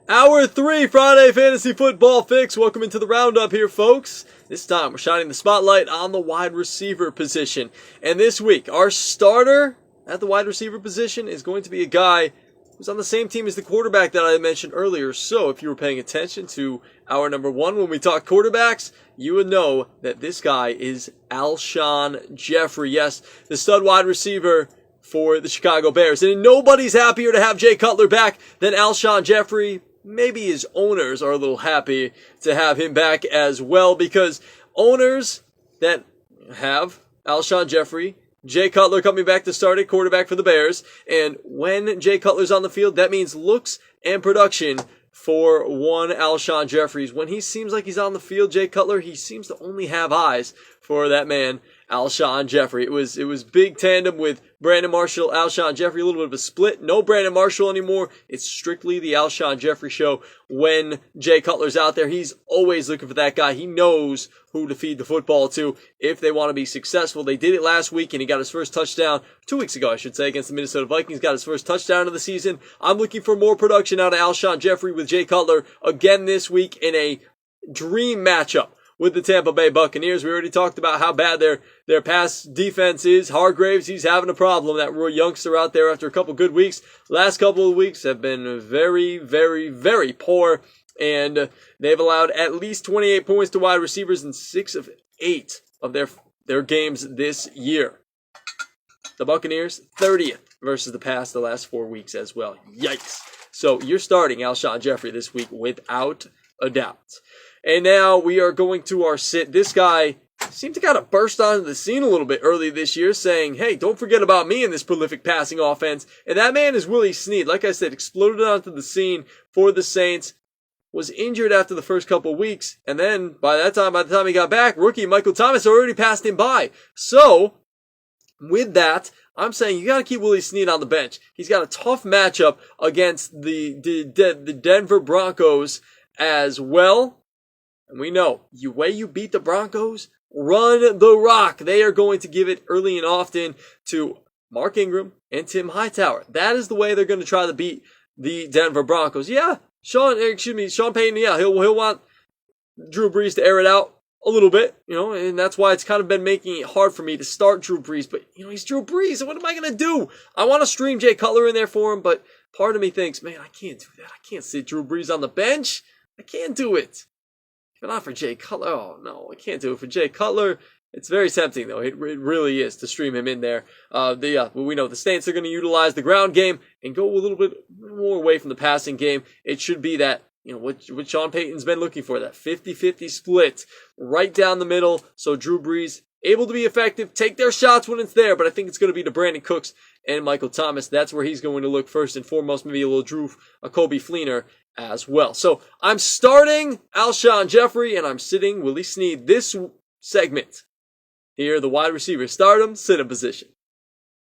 Hour 3 Friday Fantasy Football Fix. Welcome into the roundup here, folks. This time we're shining the spotlight on the wide receiver position. And this week, our starter at the wide receiver position is going to be a guy who's on the same team as the quarterback that I mentioned earlier. So if you were paying attention to hour number 1 when we talked quarterbacks, you would know that this guy is Alshon Jeffrey. Yes, the stud wide receiver for the Chicago Bears. And nobody's happier to have Jay Cutler back than Alshon Jeffrey. Maybe his owners are a little happy to have him back as well, because owners that have Alshon Jeffrey, Jay Cutler coming back to start at quarterback for the Bears, and when Jay Cutler's on the field, that means looks and production for one Alshon Jeffries. When he seems like he's on the field, Jay Cutler, he seems to only have eyes for that man, Alshon Jeffrey. It was big tandem with Brandon Marshall, Alshon Jeffrey, a little bit of a split. No Brandon Marshall anymore. It's strictly the Alshon Jeffrey show when Jay Cutler's out there. He's always looking for that guy. He knows who to feed the football to if they want to be successful. They did it last week, and he got his first touchdown, 2 weeks ago, I should say, against the Minnesota Vikings. Got his first touchdown of the season. I'm looking for more production out of Alshon Jeffrey with Jay Cutler again this week in a dream matchup with the Tampa Bay Buccaneers. We already talked about how bad their pass defense is. Hargraves, he's having a problem. That youngster out there after a couple good weeks. Last couple of weeks have been very, very, very poor. And they've allowed at least 28 points to wide receivers in 6 of 8 of their games this year. The Buccaneers, 30th versus the pass the last 4 weeks as well. Yikes. So you're starting Alshon Jeffrey this week without a doubt. And now we are going to our sit. This guy seemed to kind of burst onto the scene a little bit early this year, saying, hey, don't forget about me in this prolific passing offense. And that man is Willie Snead. Like I said, exploded onto the scene for the Saints, was injured after the first couple of weeks, and then by the time he got back, rookie Michael Thomas already passed him by. So, with that, I'm saying you got to keep Willie Snead on the bench. He's got a tough matchup against the Denver Broncos as well. And we know, the way you beat the Broncos, run the rock. They are going to give it early and often to Mark Ingram and Tim Hightower. That is the way they're going to try to beat the Denver Broncos. Yeah, Sean Payton, yeah, he'll want Drew Brees to air it out a little bit, and that's why it's kind of been making it hard for me to start Drew Brees. But, he's Drew Brees, and what am I going to do? I want to stream Jay Cutler in there for him, but part of me thinks, man, I can't do that. I can't sit Drew Brees on the bench. I can't do it. But not for Jay Cutler. Oh, no, I can't do it for Jay Cutler. It's very tempting, though. It really is to stream him in there. We know the Saints are going to utilize the ground game and go a little bit more away from the passing game. It should be that, what Sean Payton's been looking for, that 50-50 split right down the middle. So Drew Brees able to be effective, take their shots when it's there, but I think it's going to be to Brandon Cooks and Michael Thomas. That's where he's going to look first and foremost, maybe a little Kobe Fleener as well. So I'm starting Alshon Jeffrey, and I'm sitting Willie Snead this segment. Here, the wide receiver stardom, sit-em position.